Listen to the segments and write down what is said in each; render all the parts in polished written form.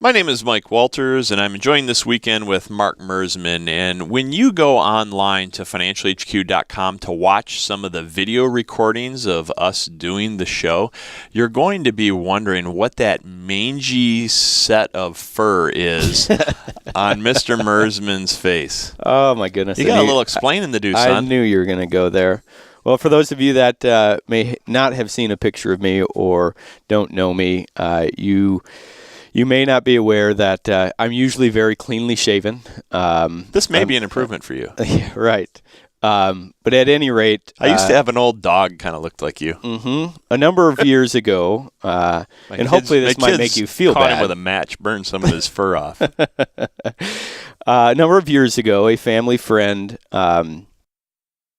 My name is Mike Walters, and I'm enjoying this weekend with Mark Mersman. And when you go online to financialhq.com to watch some of the video recordings of us doing the show, you're going to be wondering what that mangy set of fur is on Mr. Mersman's face. Oh, my goodness. You got a little explaining to do, I son. knew you were going to go there. Well, for those of you that may not have seen a picture of me or don't know me, you may not be aware that I'm usually very cleanly shaven. This may be an improvement for you. Yeah, right. But at any rate... I used to have an old dog kind of looked like you. Mm-hmm. A number of years ago, and hopefully this might make you feel caught bad. him with a match, burned some of his fur off. A number of years ago, a family friend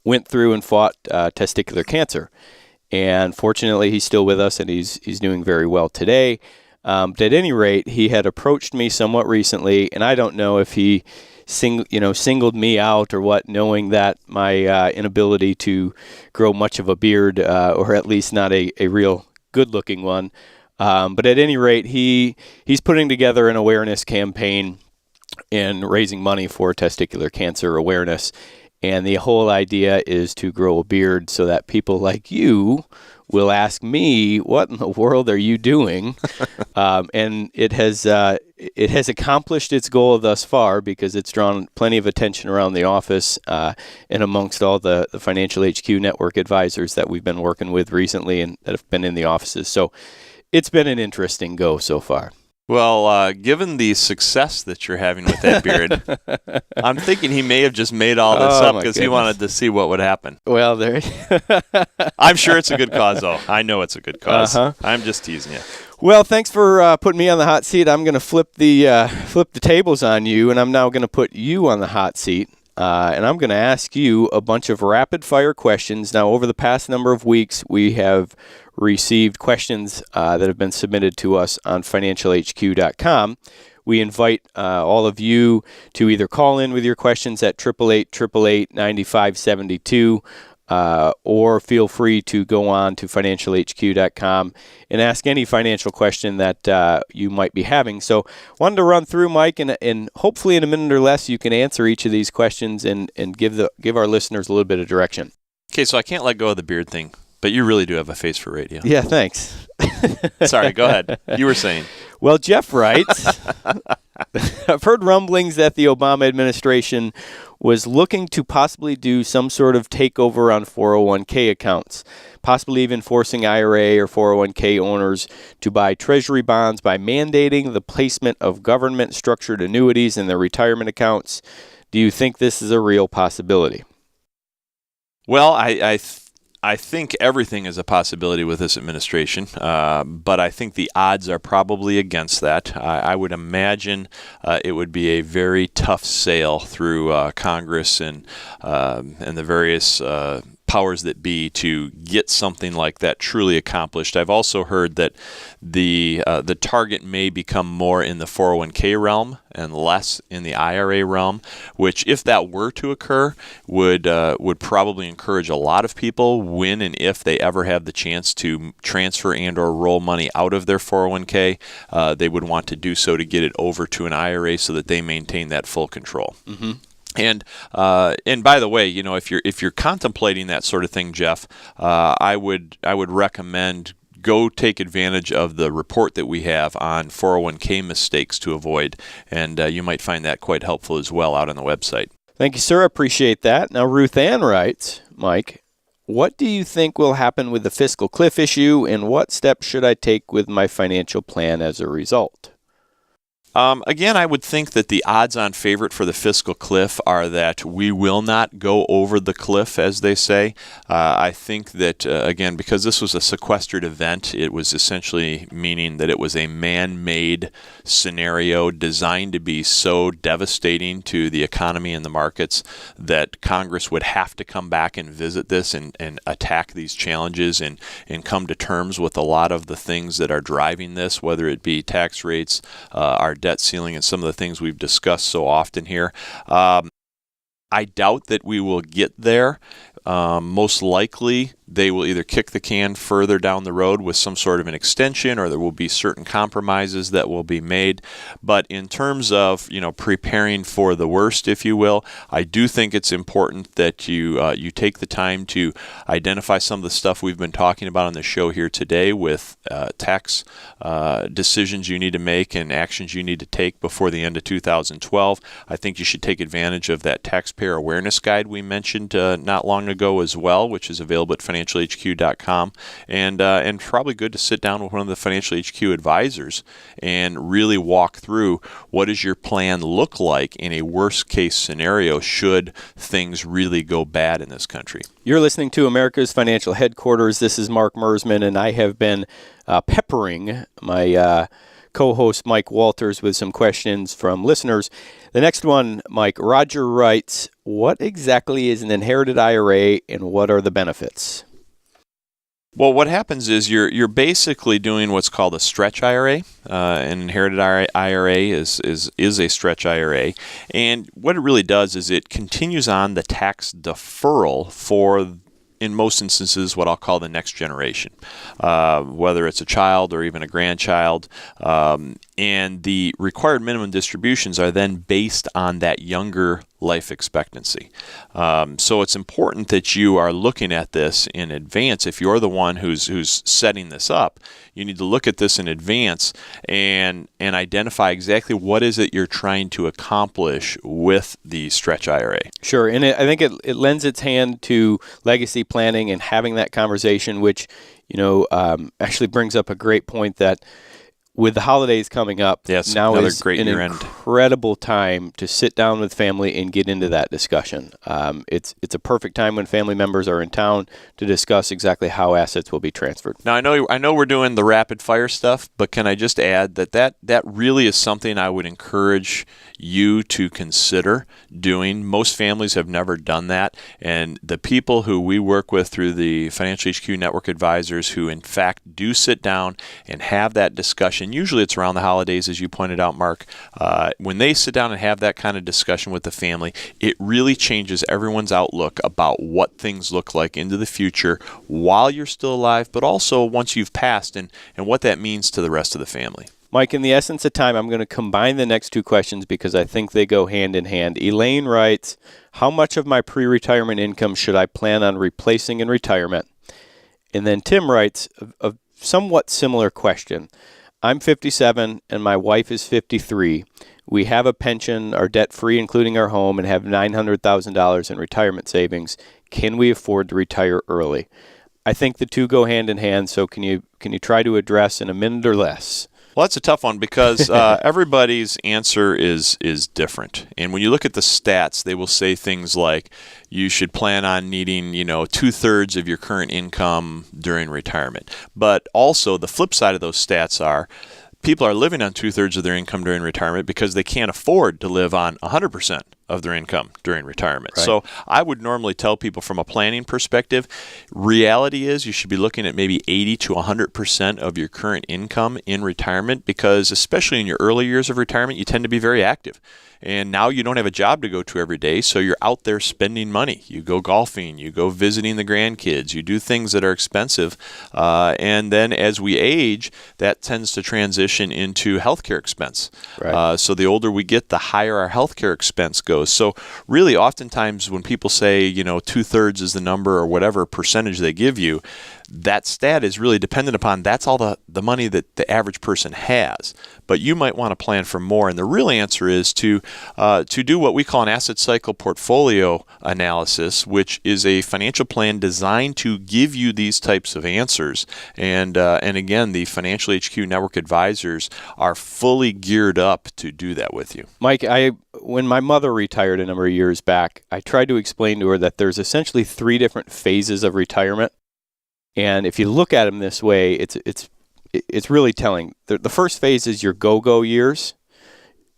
went through and fought testicular cancer. And fortunately, he's still with us, and he's doing very well today. But at any rate, he had approached me somewhat recently, and I don't know if he singled me out or what, knowing that my inability to grow much of a beard, or at least not a real good-looking one. But at any rate, he's putting together an awareness campaign and raising money for testicular cancer awareness. And the whole idea is to grow a beard so that people like you will ask me, what in the world are you doing? And it has accomplished its goal thus far because it's drawn plenty of attention around the office and amongst all the Financial HQ network advisors that we've been working with recently and that have been in the offices. So it's been an interesting go so far. Well, given the success that you're having with that beard, I'm thinking he may have just made all this up because he wanted to see what would happen. Well, there. I'm sure it's a good cause, though. I know it's a good cause. Uh-huh. I'm just teasing you. Well, thanks for putting me on the hot seat. I'm going to flip the tables on you, and I'm now going to put you on the hot seat. And I'm going to ask you a bunch of rapid-fire questions. Now, over the past number of weeks, we have received questions that have been submitted to us on financialhq.com. We invite all of you to either call in with your questions at 888-888-9572, or feel free to go on to financialhq.com and ask any financial question that you might be having. So wanted to run through, Mike, and hopefully in a minute or less you can answer each of these questions and give our listeners a little bit of direction. Okay, so I can't let go of the beard thing, but you really do have a face for radio. Yeah, thanks. Sorry, go ahead. You were saying. Well, Jeff writes, I've heard rumblings that the Obama administration was looking to possibly do some sort of takeover on 401k accounts, possibly even forcing IRA or 401k owners to buy treasury bonds by mandating the placement of government-structured annuities in their retirement accounts. Do you think this is a real possibility? Well, I think everything is a possibility with this administration, but I think the odds are probably against that. I would imagine it would be a very tough sale through Congress and the various powers that be to get something like that truly accomplished. I've also heard that the target may become more in the 401k realm and less in the IRA realm, which, if that were to occur, would probably encourage a lot of people, when and if they ever have the chance to transfer and or roll money out of their 401k, they would want to do so to get it over to an IRA so that they maintain that full control. Mm-hmm. And by the way, if you're contemplating that sort of thing, Jeff, I would recommend go take advantage of the report that we have on 401k mistakes to avoid, and you might find that quite helpful as well out on the website. Thank you, sir. I appreciate that. Now, Ruth Ann writes, Mike, what do you think will happen with the fiscal cliff issue, and what steps should I take with my financial plan as a result? Again, I would think that the odds-on favorite for the fiscal cliff are that we will not go over the cliff, as they say. I think that, again, because this was a sequestered event, it was essentially meaning that it was a man-made scenario designed to be so devastating to the economy and the markets that Congress would have to come back and visit this and attack these challenges and come to terms with a lot of the things that are driving this, whether it be tax rates, our debt ceiling, and some of the things we've discussed so often here. I doubt that we will get there. Most likely, they will either kick the can further down the road with some sort of an extension, or there will be certain compromises that will be made. But in terms of preparing for the worst, if you will, I do think it's important that you take the time to identify some of the stuff we've been talking about on the show here today with tax decisions you need to make and actions you need to take before the end of 2012. I think you should take advantage of that taxpayer awareness guide we mentioned not long ago as well, which is available at financialhq.com, and probably good to sit down with one of the Financial HQ advisors and really walk through what does your plan look like in a worst case scenario should things really go bad in this country. You're listening to America's Financial Headquarters. This is Mark Mersman, and I have been peppering my co-host Mike Walters with some questions from listeners. The next one, Mike, Roger writes, what exactly is an inherited IRA and what are the benefits? Well, what happens is you're basically doing what's called a stretch IRA. An inherited IRA is a stretch IRA, and what it really does is it continues on the tax deferral for, in most instances, what I'll call the next generation, whether it's a child or even a grandchild. And the required minimum distributions are then based on that younger life expectancy. So it's important that you are looking at this in advance. If you're the one who's setting this up, you need to look at this in advance and identify exactly what is it you're trying to accomplish with the stretch IRA. Sure, and I think it lends its hand to legacy planning and having that conversation, which actually brings up a great point that with the holidays coming up, yes, now is great an incredible time to sit down with family and get into that discussion. It's a perfect time when family members are in town to discuss exactly how assets will be transferred. Now, I know we're doing the rapid fire stuff, but can I just add that really is something I would encourage you to consider doing. Most families have never done that, and the people who we work with through the Financial HQ Network advisors who in fact do sit down and have that discussion, usually it's around the holidays, as you pointed out, Mark. When they sit down and have that kind of discussion with the family, it really changes everyone's outlook about what things look like into the future while you're still alive, but also once you've passed and what that means to the rest of the family. Mike, in the essence of time, I'm going to combine the next two questions because I think they go hand in hand. Elaine writes, how much of my pre-retirement income should I plan on replacing in retirement? And then Tim writes a somewhat similar question. I'm 57 and my wife is 53. We have a pension, are debt-free, including our home, and have $900,000 in retirement savings. Can we afford to retire early? I think the two go hand in hand, so can you try to address in a minute or less? Well, that's a tough one because everybody's answer is different. And when you look at the stats, they will say things like you should plan on needing, 2/3 of your current income during retirement. But also the flip side of those stats are people are living on 2/3 of their income during retirement because they can't afford to live on 100% of their income during retirement. Right. So I would normally tell people from a planning perspective, reality is you should be looking at maybe 80 to 100% of your current income in retirement because especially in your early years of retirement, you tend to be very active. And now you don't have a job to go to every day, so you're out there spending money. You go golfing, you go visiting the grandkids, you do things that are expensive. And then as we age, that tends to transition into healthcare expense. Right. So the older we get, the higher our healthcare expense goes. So really oftentimes when people say, 2/3 is the number or whatever percentage they give you, that stat is really dependent upon that's all the money that the average person has. But you might want to plan for more. And the real answer is to do what we call an asset cycle portfolio analysis, which is a financial plan designed to give you these types of answers. And again, the Financial HQ Network advisors are fully geared up to do that with you. Mike, when my mother retired a number of years back, I tried to explain to her that there's essentially 3 different phases of retirement. And if you look at them this way, it's really telling. The first phase is your go-go years,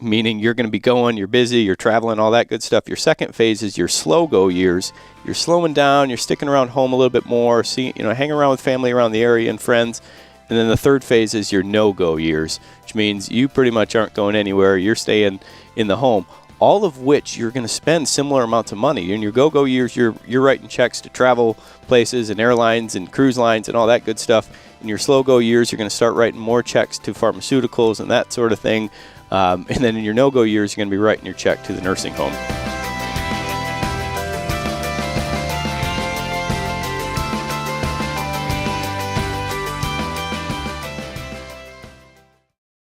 meaning you're going to be going, you're busy, you're traveling, all that good stuff. Your second phase is your slow-go years. You're slowing down, you're sticking around home a little bit more, hang around with family around the area and friends. And then the third phase is your no-go years, which means you pretty much aren't going anywhere. You're staying in the home. all of which you're going to spend similar amounts of money. In your go-go years, you're writing checks to travel places and airlines and cruise lines and all that good stuff. In your slow-go years, you're going to start writing more checks to pharmaceuticals and that sort of thing. And then in your no-go years, you're going to be writing your check to the nursing home.